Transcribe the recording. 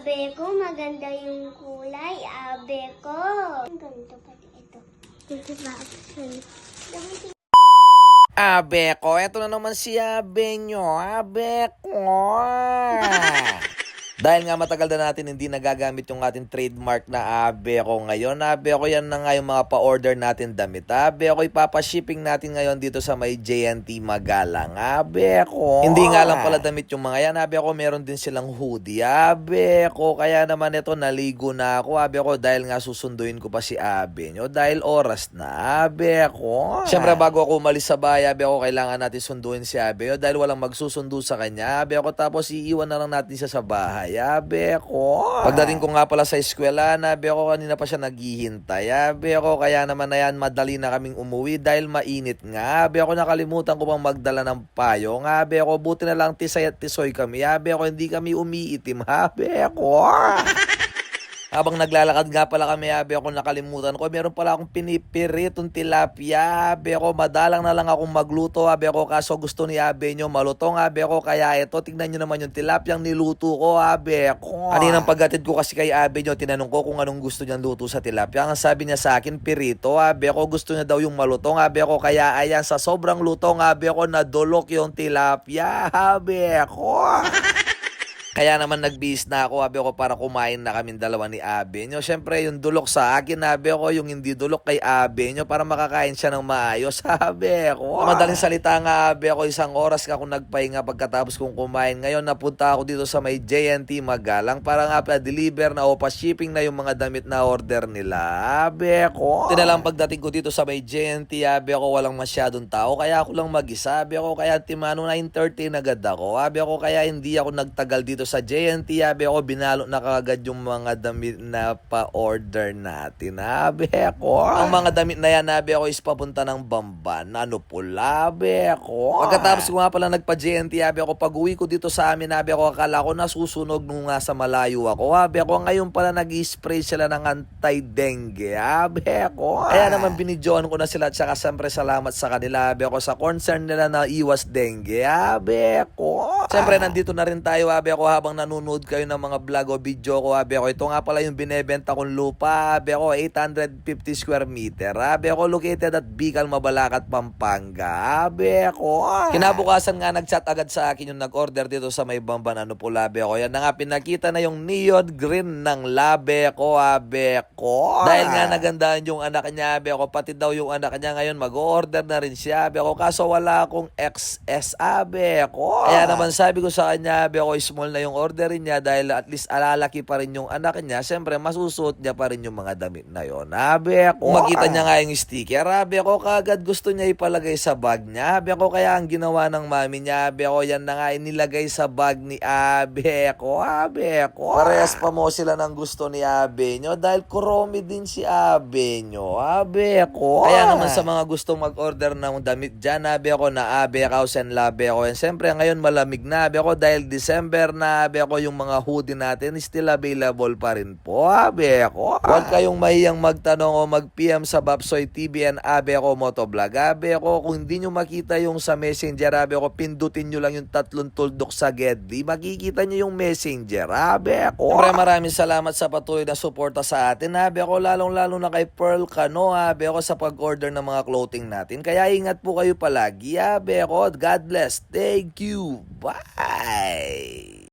Abe ko, maganda yung kulay. Abe ko. Ang ganito pati ito. Ito ba? Gamitin. Abe ko, eto na naman si Abe nyo. Abe ko. Dahil nga matagal na natin hindi nagagamit yung ating trademark na Abe ko ngayon. Abe ko, yan na nga yung mga pa-order natin damit. Abe ko, ipapashipping natin ngayon dito sa may JNT Magalang. Abe ko. Hindi nga lang pala damit yung mga yan. Abe ko, meron din silang hoodie. Abe ko, kaya naman ito naligo na ako. Abe ko, dahil nga susunduin ko pa si Abe nyo. Dahil oras na. Abe ko. Siyempre bago ako umalis sa bahay, Abe ko, kailangan natin sunduin si Abe nyo. Dahil walang magsusundo sa kanya. Abe ko, tapos iiwan na lang natin siya sa bahay. Abe ko. Pagdating ko nga pala sa eskwela, Abe ko, kanina pa siya naghihintay. Abe ko, kaya naman na yan, madali na kaming umuwi dahil mainit nga. Abe ko, nakalimutan ko pang magdala ng payong. Abe ko, buti na lang tisay at tisoy kami. Abe ko, hindi kami umiitim. Abe ko. Habang naglalakad nga pala kami, Abe ako, nakalimutan ko, meron pala akong pinipiritong tilapia. Abe ako, madalang na lang akong magluto. Abe ako, kaso gusto ni Abe nyo malutong. Abe ako, kaya ito, tignan nyo naman yung tilapiyang niluto ko. Abe ako. Kaninang paggatid ko kasi kay Abe nyo, tinanong ko kung anong gusto niyang luto sa tilapia. Ang sabi niya sa akin, pirito. Abe ako, gusto niya daw yung malutong. Abe ako, kaya ayan, sa sobrang lutong, Abe ako, nadulok yung tilapia. Abe ako. Kaya naman nagbihis na ako, Abe ko, para kumain na kaming dalawa ni Abe nyo. Siyempre, yung dulok sa akin, Abe ko, yung hindi dulok kay Abe nyo, para makakain siya ng maayos, Abe ko. Madaling salita nga, Abe ko, isang oras ka kung nagpahinga pagkatapos kong kumain. Ngayon, napunta ako dito sa may JNT Magalang para nga pa-deliver na o pa-shipping na yung mga damit na order nila, Abe ko. Tinalang pagdating ko dito sa may JNT, Abe ko, walang masyadong tao, kaya ako lang mag-isa, Abe ko, kaya timano 9:30 agad ako, Abe ko, kaya hindi ako nagtagal dito sa JNT, Abe ako, binalot na kagad yung mga damit na pa-order natin, Abe ako. Ang mga damit na yan, Abe ako, is papunta ng Bamban. Ano pula, Abe ako. Pagkatapos ko nga pala nagpa-JNT, Abe ako, pag-uwi ko dito sa amin, Abe ako, akala ko nasusunog nung nga sa malayo ako, Abe ako, ngayon pala nag-spray sila ng anti-dengue, Abe ako. Kaya naman binidyoan ko na sila, at saka siyempre salamat sa kanila, Abe ako, sa concern nila na iwas dengue, Abe ako. Siyempre nandito na rin tayo, Abe ako, habang nanonood kayo ng mga vlog o video ko, Abe ako. Ito nga pala yung binebenta kong lupa, Abe ako, 850 square meter. Abe ako, located at Bicol, Mabalacat, Pampanga. Abe ako. Kinabukasan nga nag-chat agad sa akin yung nag-order dito sa may Bamban, ano po, Abe ako. Yan na nga, pinakita na yung neon green ng labe ko, Abe ko. Dahil nga nagandahan yung anak niya, Abe ako, pati daw yung anak niya ngayon mag-order na rin siya, Abe ako. Kaso wala akong XS, Abe ako. Kaya naman sabi ko sa kanya, Abe ako, small na yung orderin niya dahil at least alalaki pa rin yung anak niya. Siyempre, masusuot niya pa rin yung mga damit na yon, Abe ako. Kung makita niya nga yung sticker, Abe ako, kagad gusto niya ipalagay sa bag niya. Abe ako, kaya ang ginawa ng mami niya, Abe ako, yan na nga inilagay sa bag ni Abe ako. Abe ako. Parehas pa mo sila ng gusto ni Abe nyo dahil kuromi din si Abe nyo. Abe ako. Kaya naman sa mga gustong mag-order ng damit dyan, Abe ako, na Abe House and Labe ako. And siyempre, ngayon malamig na, Abe ako, dahil December na, Abe ako, yung mga hoodie natin still available pa rin po, Abe ako. Huwag kayong mahiyang magtanong o mag-PM sa Bapsoy TV and Abe ako Motovlog. Abe ako, kung hindi nyo makita yung sa messenger, Abe ako, pindutin nyo lang yung tatlong tuldok sa Gedli. Makikita nyo yung messenger, Abe ako. Siyempre, maraming salamat sa patuloy na suporta sa atin, Abe ako, lalong-lalo na kay Pearl Cano, Abe ako, sa pag-order ng mga clothing natin. Kaya ingat po kayo palagi, Abe ako. God bless. Thank you. Bye.